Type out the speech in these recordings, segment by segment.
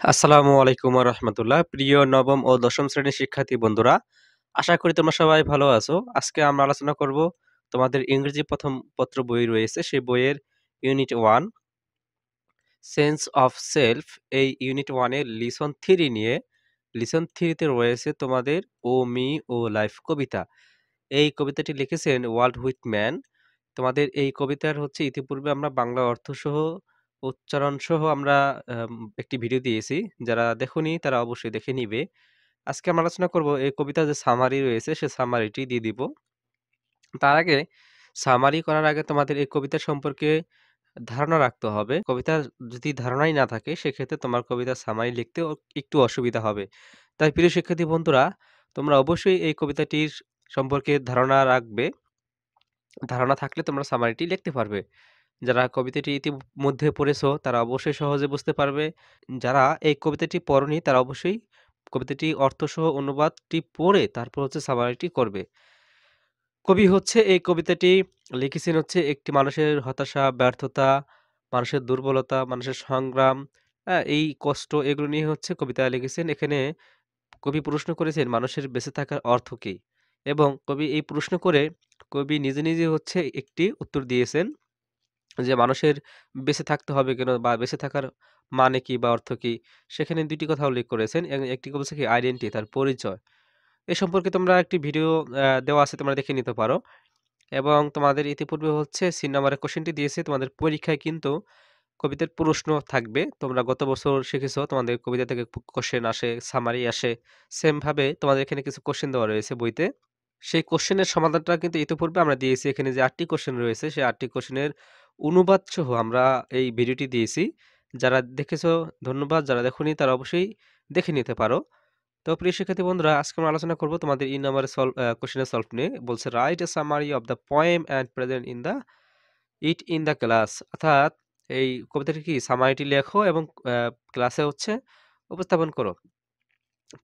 আসসালামু আলাইকুম ওয়া রাহমাতুল্লাহ। প্রিয় নবম ও দশম শ্রেণীর শিক্ষার্থী বন্ধুরা, আশা করি তোমরা সবাই ভালো আছো। আজকে আমরা আলোচনা করব তোমাদের ইংরেজি প্রথম পত্র বই রয়েছে, সেই বইয়ের ইউনিট 1 সেন্স অফ সেলফ। এই ইউনিট 1 এর লিসন 3 নিয়ে। লিসন 3 তে রয়েছে তোমাদের ও মি ও লাইফ কবিতা। এই কবিতাটি লিখেছেন ওয়াল্ট হুইটম্যান। তোমাদের এই কবিতার ইতিপূর্বে আমরা বাংলা অর্থসহ, উচ্চারণসহ আমরা একটি ভিডিও দিয়েছি। যারা দেখোনি তারা অবশ্যই দেখে নিবে। আজকে আমরা আলোচনা করব এই কবিতার যে সামারি রয়েছে, সে সামারিটি দিয়ে দিব। তার আগে সামারি করার আগে তোমাদের এই কবিতা সম্পর্কে ধারণা রাখতে হবে। কবিতার যদি ধারণাই না থাকে, সেক্ষেত্রে তোমার কবিতার সামারি লিখতেও একটু অসুবিধা হবে। তাই প্রিয় শিক্ষার্থী বন্ধুরা, তোমরা অবশ্যই এই কবিতাটির সম্পর্কে ধারণা রাখবে। ধারণা থাকলে তোমরা সামারিটি লিখতে পারবে। যারা কবিতাটি ইতিমধ্যে পড়েছো তারা অবশ্যই সহজে বুঝতে পারবে। যারা এই কবিতাটি পড়োনি তারা অবশ্যই কবিতাটি অর্থসহ অনুবাদটি পড়ে তারপর সামারিটি করবে। কবি এই কবিতাটি লিখেছেন একটি মানুষের হতাশা, ব্যর্থতা, মানুষের দুর্বলতা, মানুষের সংগ্রাম, এই কষ্ট এগুলো নিয়ে কবিতা লিখেছেন। এখানে কবি প্রশ্ন করেছেন মানুষের বেঁচে থাকার অর্থ কী? এবং কবি এই প্রশ্ন করে কবি নিজে, নিজে একটি উত্তর দিয়েছেন যে মানুষের বেঁচে থাকতে হবে কেন বা বেঁচে থাকার মানে কি বা অর্থ কি? সেখানে ২ টি কথা উল্লেখ করেছেন। একটি বলছে কি আইডেন্টিটি, তার পরিচয়। এ সম্পর্কে তোমরা একটি ভিডিও দেওয়া আছে, তোমরা দেখে নিতে পারো। এবং তোমাদের ইতিপূর্বে ৩ নাম্বারের কোয়েশ্চেনটি দিয়েছে। তোমাদের পরীক্ষায় কিন্তু কবিতার প্রশ্ন থাকবে। তোমরা গত বছর শিখেছো তোমাদের কবিতা থেকে কোয়েশ্চেন আসে, সামারি আসে। সেম ভাবে তোমাদের এখানে কিছু কোয়েশ্চেন দেওয়া রয়েছে বইতে। সেই কোশ্চেনের সমাধানটা কিন্তু ইতিপূর্বে আমরা দিয়েছি। এখানে যে ৮ টি কোশ্চেন রয়েছে, সেই ৮ টি কোশ্চেনের অনুবাদ সহ আমরা এই ভিডিওটি দিয়েছি। যারা দেখেছো ধন্যবাদ, যারা দেখোনি তারা অবশ্যই দেখে নিতে পারো। তো প্রিয় শিক্ষার্থী বন্ধুরা, আজকে আমরা আলোচনা করব তোমাদের ই নাম্বারের কোশ্চেনের সলভ নিয়ে। বলছে write a summary of the poem and present in the class. অর্থাৎ এই কবিতাটি কি সামারিটি লেখো এবং ক্লাসে উপস্থাপন করো।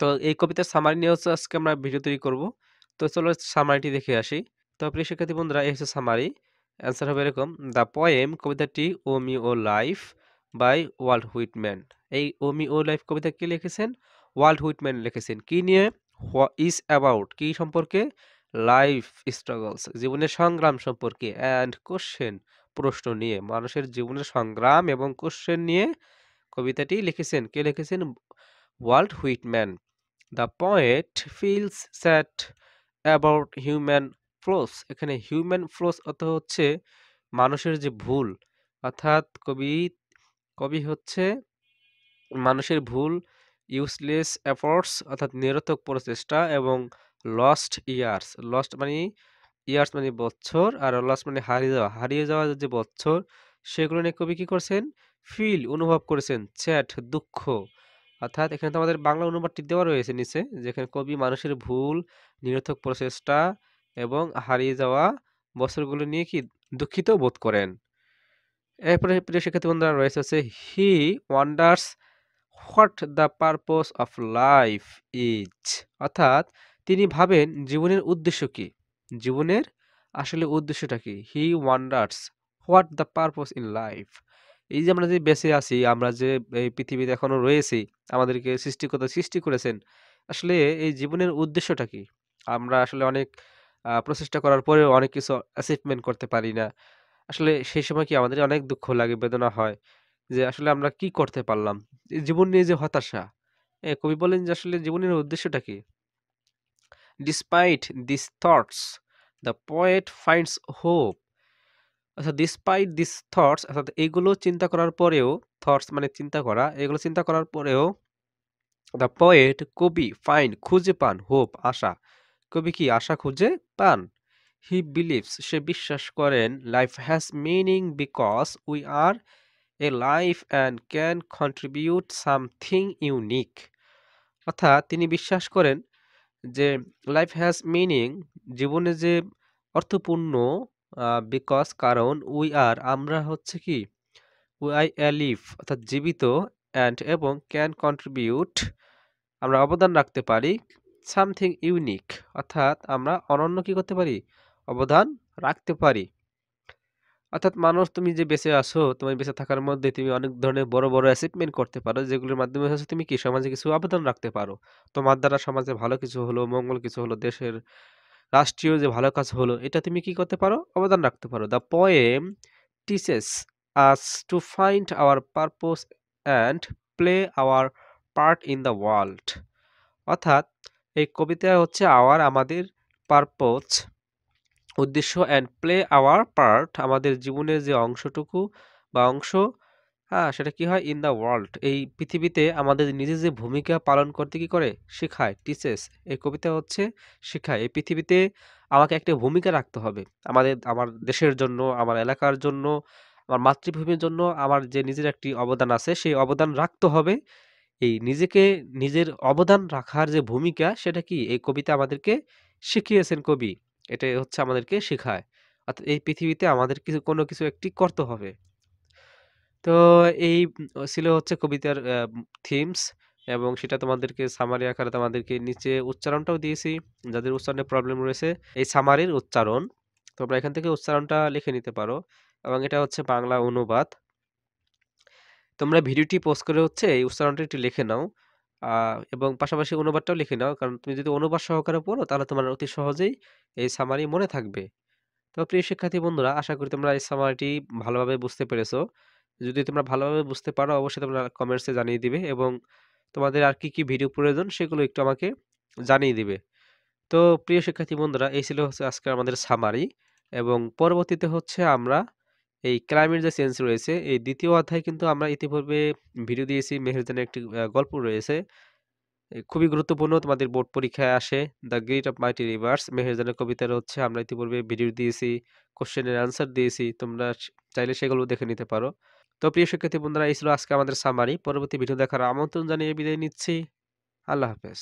তো এই কবিতার সামারি নিয়ে আজকে আমরা ভিডিও তৈরি করব। তো চলো সামারিটি দেখে আসি। তো প্রিয় শিক্ষার্থী বন্ধুরা, এই সামারি। অ্যান্সার হবে এরকম: দ্য পোয়েম, কবিতাটি O me O life by Walt Whitman. এই ও মি ও লাইফ কবিতা কে লিখেছেন? ওয়াল্ট হুইটম্যান লিখেছেন। কি নিয়ে? ইজ অ্যাবাউট, কি সম্পর্কে? লাইফ স্ট্রাগলস, জীবনের সংগ্রাম সম্পর্কে। অ্যান্ড কোশ্চেন, প্রশ্ন নিয়ে। মানুষের জীবনের সংগ্রাম এবং কোশ্চেন নিয়ে কবিতাটি লিখেছেন। কে লিখেছেন? Walt Whitman. The poet feels sad about human flaws. এখানে হিউম্যান ফ্লস অর্থ মানুষের যে ভুল। অর্থাৎ কবি কবি মানুষের ভুল, ইউজলেস এফর্টস অর্থাৎ নিরর্থক প্রচেষ্টা, এবং লস্ট ইয়ার্স। লস্ট মানে ইয়ার্স মানে বছর, আর লস্ট মানে হারিয়ে যাওয়া। হারিয়ে যাওয়া যে বছর, সেগুলো নিয়ে কবি কি করছেন? ফিল, অনুভব করেছেন। স্যাড, দুঃখ। অর্থাৎ এখানে তো আমাদের বাংলা অনুবাদটি দেওয়া রয়েছে নিচে, যেখানে কবি মানুষের ভুল, নিরর্থক প্রচেষ্টা এবং হারিয়ে যাওয়া বছরগুলো নিয়ে কি দুঃখিত বোধ করেন। এরপরে প্রিয় শিক্ষার্থী বন্ধুরা রয়েছে he wonders what the purpose of life is. অর্থাৎ তিনি ভাবেন জীবনের উদ্দেশ্য কি, জীবনের আসলে উদ্দেশ্যটা কি। He wonders what the purpose in life. এই যে আমরা যে বেঁচে আছি, আমরা যে এই পৃথিবীতে এখনো রয়েছি, আমাদেরকে সৃষ্টিকর্তা সৃষ্টি করেছেন, আসলে এই জীবনের উদ্দেশ্যটা কি। আমরা আসলে অনেক প্রচেষ্টা করার পরেও অনেক কিছু অ্যাচিভমেন্ট করতে পারি না। আসলে সেই সময় কি আমাদের অনেক দুঃখ লাগে, বেদনা হয় যে আসলে আমরা কি করতে পারলাম। এই জীবন নিয়ে যে হতাশা, কবি বলেন যে আসলে জীবনের উদ্দেশ্যটা কি। Despite this thoughts the poet finds hope. আচ্ছা, ডিসপাইট দিস থটস অর্থাৎ এইগুলো চিন্তা করার পরেও, থটস মানে চিন্তা করা, এগুলো চিন্তা করার পরেও দ্য পোয়েট কবি ফাইন্ড খুঁজে পান, হোপ আশা। কবি কি আশা খুঁজে পান। হি বিলিভস সে বিশ্বাস করেন, life has meaning because we are A life and can contribute something unique. অর্থাৎ তিনি বিশ্বাস করেন যে লাইফ হ্যাজ মিনিং, জীবনে যে অর্থপূর্ণ, বিকজ কারণ, উই আর আমরা কি, উই আই লিভ অর্থাৎ জীবিত, অ্যান্ড এবং ক্যান কন্ট্রিবিউট আমরা অবদান রাখতে পারি, সামথিং ইউনিক অর্থাৎ আমরা অনন্য কি করতে পারি, অবদান রাখতে পারি। অর্থাৎ মানুষ তুমি যে বেঁচে আছো, তোমার বেঁচে থাকার মধ্যে তুমি অনেক ধরনের বড়, বড় অ্যাচিভমেন্ট করতে পারো। যেগুলোর মাধ্যমে হচ্ছে তুমি কি সমাজে কিছু অবদান রাখতে পারো। তোমার দ্বারা সমাজে ভালো কিছু হলো, মঙ্গল কিছু হলো, দেশের রাষ্ট্রীয় যে ভালো কাজ হলো, এটা তুমি কি করতে পারো? অবদান রাখতে পারো। The poem teaches us to find our purpose and play our part in the world. অর্থাৎ এই কবিতা হচ্ছে আমাদের পারপোজ উদ্দেশ্য অ্যান্ড প্লে আওয়ার পার্ট আমাদের জীবনের যে অংশটুকু বা অংশ, হ্যাঁ, সেটা কি হয় ইন দ্য ওয়ার্ল্ড এই পৃথিবীতে আমাদের নিজের যে ভূমিকা পালন করতে কি করে শেখায় টিচেস। এই কবিতা হচ্ছে শেখায় এই পৃথিবীতে আমাকে একটা ভূমিকা রাখতে হবে আমার দেশের জন্য, আমার এলাকার জন্য, আমার মাতৃভূমির জন্য আমার যে নিজের একটি অবদান আছে সেই অবদান রাখতে হবে। এই নিজেকে নিজের অবদান রাখার যে ভূমিকা সেটা কি এই কবিতা আমাদেরকে শিখিয়েছেন কবি। এটাই হচ্ছে আমাদেরকে শেখায়। অর্থাৎ এই পৃথিবীতে আমাদের কোনো কিছু একটি করতে হবে। তো এই ছিল হচ্ছে কবিতার থিমস এবং সেটা তোমাদেরকে সামারি আকারে তোমাদেরকে নিচে উচ্চারণটাও দিয়েছি। যাদের উচ্চারণে প্রবলেম রয়েছে এই সামারির উচ্চারণ তোমরা এখান থেকে উচ্চারণটা লিখে নিতে পারো এবং এটা হচ্ছে বাংলা অনুবাদ। তোমরা ভিডিওটি পজ করে হচ্ছে এই উচ্চারণটা একটু লিখে নাও এবং পাশাপাশি অনুবাদটাও লিখে নাও। কারণ তুমি যদি অনুবাদ সহকারে পড়ো তাহলে তোমার অতি সহজেই এই সামারি মনে থাকবে। তো প্রিয় শিক্ষার্থী বন্ধুরা, আশা করি তোমরা এই সামারিটি ভালোভাবে বুঝতে পেরেছো। যদি তোমরা ভালোভাবে বুঝতে পারো অবশ্যই তোমরা কমেন্টসে জানিয়ে দিবে এবং তোমাদের আর কি কি ভিডিও প্রয়োজন সেগুলো একটু আমাকে জানিয়ে দিবে। তো প্রিয় শিক্ষার্থী বন্ধুরা, এই ছিল হচ্ছে আজকে আমাদের সামারি এবং পরবর্তীতে হচ্ছে আমরা এই ক্লাইমেট যে চেঞ্জ রয়েছে এই দ্বিতীয় অধ্যায় কিন্তু আমরা ইতিপূর্বে ভিডিও দিয়েছি। মেহেরজানের একটি গল্প রয়েছে, খুবই গুরুত্বপূর্ণ, তোমাদের বোর্ড পরীক্ষায় আসে। The great of mighty rivers মেহেরজানের কবিতার হচ্ছে আমরা ইতিপূর্বে ভিডিও দিয়েছি, কোশ্চেনের অ্যান্সার দিয়েছি, তোমরা চাইলে সেগুলো দেখে নিতে পারো। তো প্রিয় শিক্ষার্থী বন্ধুরা, এই ছিল আজকে আমাদের সামারি। পরবর্তী ভিডিও দেখার আমন্ত্রণ জানিয়ে বিদায় নিচ্ছি। আল্লাহ হাফেজ।